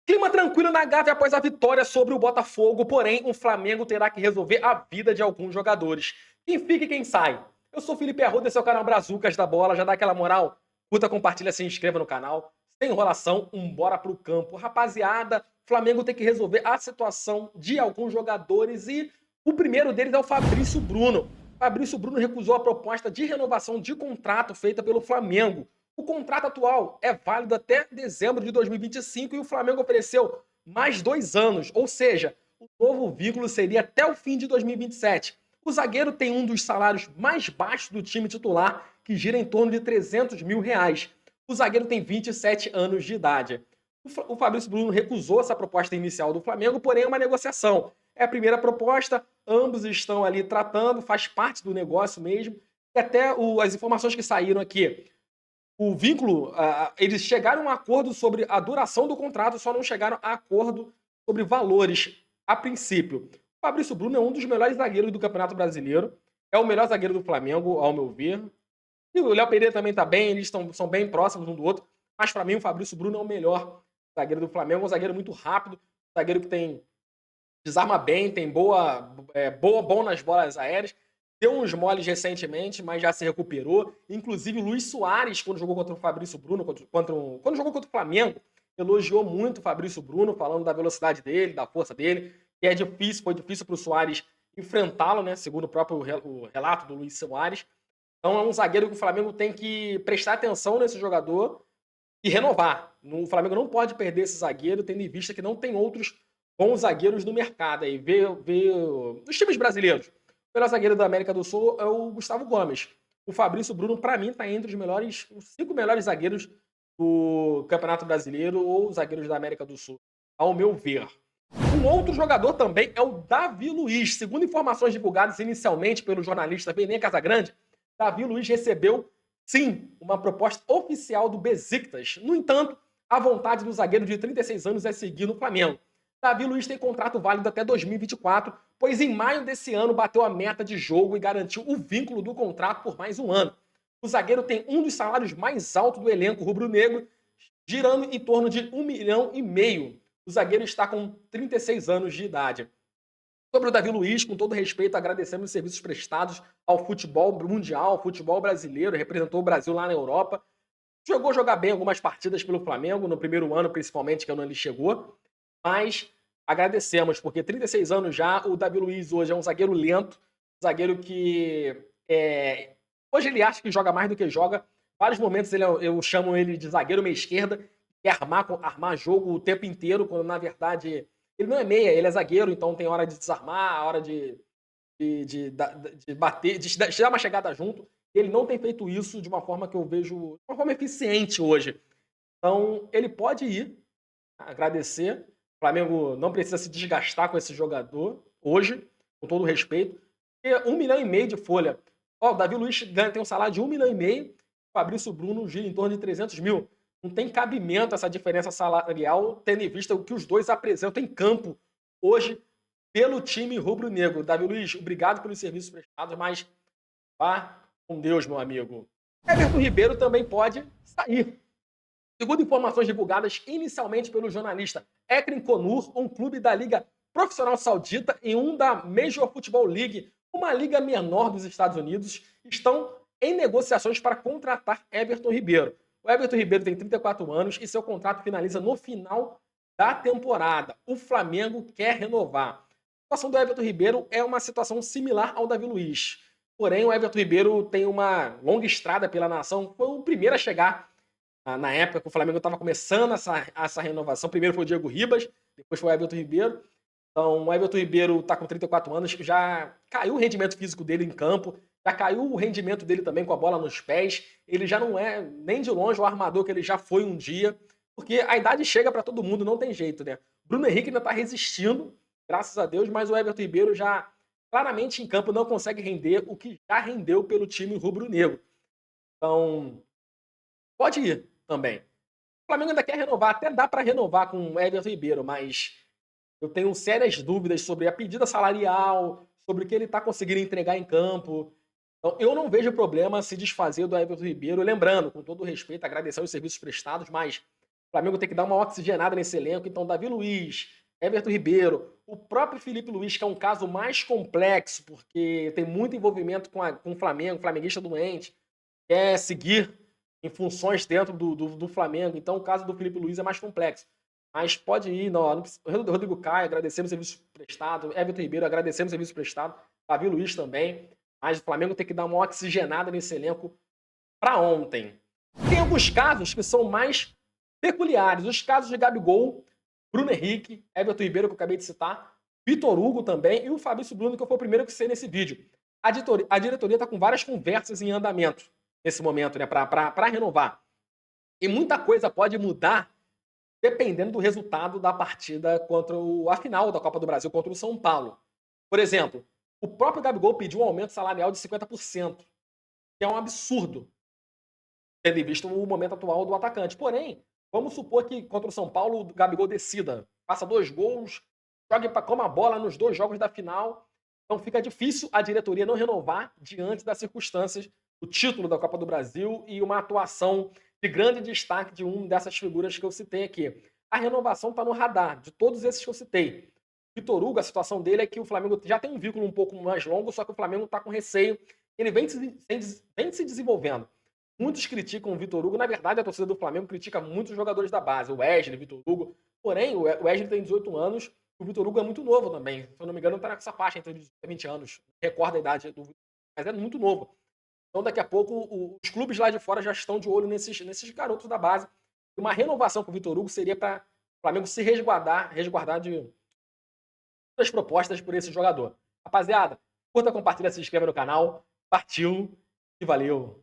Clima tranquilo na Gávea após a vitória sobre o Botafogo, porém o Flamengo terá que resolver a vida de alguns jogadores. Quem fica e quem sai? Eu sou o Felipe Arruda, esse é o canal Brazucas da Bola, já dá aquela moral? Curta, compartilha, se inscreva no canal. Sem enrolação, bora pro campo. Rapaziada, o Flamengo tem que resolver a situação de alguns jogadores e o primeiro deles é o Fabrício Bruno. Fabrício Bruno recusou a proposta de renovação de contrato feita pelo Flamengo. O contrato atual é válido até dezembro de 2025 e o Flamengo ofereceu mais 2 anos, ou seja, o novo vínculo seria até o fim de 2027. O zagueiro tem um dos salários mais baixos do time titular, que gira em torno de R$ 300 mil. O zagueiro tem 27 anos de idade. O Fabrício Bruno recusou essa proposta inicial do Flamengo, porém é uma negociação. É a primeira proposta, ambos estão ali tratando, faz parte do negócio mesmo. E até as informações que saíram aqui, o vínculo, eles chegaram a um acordo sobre a duração do contrato, só não chegaram a acordo sobre valores a princípio. O Fabrício Bruno é um dos melhores zagueiros do Campeonato Brasileiro, é o melhor zagueiro do Flamengo, ao meu ver. E o Léo Pereira também tá bem, eles são bem próximos um do outro, mas para mim o Fabrício Bruno é o melhor zagueiro do Flamengo, um zagueiro muito rápido, um zagueiro que desarma bem, tem bom nas bolas aéreas. Deu uns moles recentemente, mas já se recuperou. Inclusive, o Luis Soares, quando jogou contra o Fabrício Bruno, quando jogou contra o Flamengo, elogiou muito o Fabrício Bruno, falando da velocidade dele, da força dele, que foi difícil para o Soares enfrentá-lo, né? Segundo o relato do Luis Soares. Então é um zagueiro que o Flamengo tem que prestar atenção nesse jogador e renovar. O Flamengo não pode perder esse zagueiro, tendo em vista que não tem outros bons zagueiros no mercado. Aí, os times brasileiros. O melhor zagueiro da América do Sul é o Gustavo Gomes. O Fabrício Bruno, para mim, está entre os 5 melhores zagueiros do Campeonato Brasileiro ou zagueiros da América do Sul, ao meu ver. Um outro jogador também é o Davi Luiz. Segundo informações divulgadas inicialmente pelo jornalista Benê Casagrande, Davi Luiz recebeu, sim, uma proposta oficial do Besiktas. No entanto, a vontade do zagueiro de 36 anos é seguir no Flamengo. Davi Luiz tem contrato válido até 2024, pois em maio desse ano bateu a meta de jogo e garantiu o vínculo do contrato por mais um ano. O zagueiro tem um dos salários mais altos do elenco rubro-negro, girando em torno de R$ 1,5 milhão. O zagueiro está com 36 anos de idade. Sobre o Davi Luiz, com todo respeito, agradecemos os serviços prestados ao futebol mundial, ao futebol brasileiro, representou o Brasil lá na Europa. Jogar bem algumas partidas pelo Flamengo, no primeiro ano principalmente, que é onde ele chegou. Mas agradecemos, porque 36 anos já, o Davi Luiz hoje é um zagueiro lento, zagueiro que hoje ele acha que joga mais do que joga. Vários momentos eu chamo ele de zagueiro meia esquerda, que é armar jogo o tempo inteiro, quando na verdade ele não é meia, ele é zagueiro, então tem hora de desarmar, hora de bater, de dar uma chegada junto. Ele não tem feito isso de uma forma que eu vejo, de uma forma eficiente hoje. Então ele pode ir, agradecer. O Flamengo não precisa se desgastar com esse jogador hoje, com todo o respeito. E R$ 1,5 milhão de folha. O Davi Luiz tem um salário de R$ 1,5 milhão, o Fabrício Bruno gira em torno de 300 mil. Não tem cabimento essa diferença salarial, tendo em vista o que os dois apresentam em campo hoje pelo time rubro-negro. Davi Luiz, obrigado pelos serviços prestados, mas vá com Deus, meu amigo. Everton Ribeiro também pode sair. Segundo informações divulgadas inicialmente pelo jornalista Ekrim Konur, um clube da Liga Profissional Saudita e um da Major Football League, uma liga menor dos Estados Unidos, estão em negociações para contratar Everton Ribeiro. O Everton Ribeiro tem 34 anos e seu contrato finaliza no final da temporada. O Flamengo quer renovar. A situação do Everton Ribeiro é uma situação similar ao Davi Luiz. Porém, o Everton Ribeiro tem uma longa estrada pela nação, foi o primeiro a chegar na época que o Flamengo estava começando essa renovação. Primeiro foi o Diego Ribas, depois foi o Everton Ribeiro. Então, o Everton Ribeiro está com 34 anos, já caiu o rendimento físico dele em campo, já caiu o rendimento dele também com a bola nos pés. Ele já não é nem de longe o armador que ele já foi um dia, porque a idade chega para todo mundo, não tem jeito, né? Bruno Henrique ainda está resistindo, graças a Deus, mas o Everton Ribeiro já claramente em campo não consegue render o que já rendeu pelo time rubro-negro. Então, pode ir também. O Flamengo ainda quer renovar, até dá para renovar com o Everton Ribeiro, mas eu tenho sérias dúvidas sobre a pedida salarial, sobre o que ele está conseguindo entregar em campo. Então, eu não vejo problema se desfazer do Everton Ribeiro, lembrando, com todo o respeito, agradecer os serviços prestados, mas Flamengo tem que dar uma oxigenada nesse elenco. Então, Davi Luiz, Everton Ribeiro, o próprio Felipe Luiz, que é um caso mais complexo, porque tem muito envolvimento com o Flamengo, flamenguista doente, quer seguir em funções dentro do Flamengo. Então, o caso do Felipe Luiz é mais complexo. Mas pode ir, não precisa. Rodrigo Caio, agradecemos o serviço prestado. Everton Ribeiro, agradecemos o serviço prestado. Davi Luiz também. Mas o Flamengo tem que dar uma oxigenada nesse elenco para ontem. Tem alguns casos que são mais peculiares. Os casos de Gabigol, Bruno Henrique, Everton Ribeiro, que eu acabei de citar, Vitor Hugo também e o Fabrício Bruno, que foi o primeiro que sei nesse vídeo. A diretoria está com várias conversas em andamento nesse momento, né, para renovar. E muita coisa pode mudar dependendo do resultado da partida contra a final da Copa do Brasil contra o São Paulo. Por exemplo, o próprio Gabigol pediu um aumento salarial de 50%, que é um absurdo, tendo em vista o momento atual do atacante. Porém, vamos supor que contra o São Paulo o Gabigol decida, faça 2 gols, jogue para coma a bola nos 2 jogos da final. Então fica difícil a diretoria não renovar diante das circunstâncias do título da Copa do Brasil e uma atuação de grande destaque de uma dessas figuras que eu citei aqui. A renovação está no radar de todos esses que eu citei. Vitor Hugo, a situação dele é que o Flamengo já tem um vínculo um pouco mais longo, só que o Flamengo está com receio. Ele vem se desenvolvendo. Muitos criticam o Vitor Hugo. Na verdade, a torcida do Flamengo critica muitos jogadores da base. O Wesley, o Vitor Hugo. Porém, o Wesley tem 18 anos. O Vitor Hugo é muito novo também. Se eu não me engano, está nessa faixa entre 18 e 20 anos. Não recordo a idade do Vitor Hugo, mas é muito novo. Então, daqui a pouco, os clubes lá de fora já estão de olho nesses garotos da base. Uma renovação com o Vitor Hugo seria para o Flamengo se resguardar de das propostas por esse jogador. Rapaziada, curta, compartilha, se inscreva no canal. Partiu e valeu!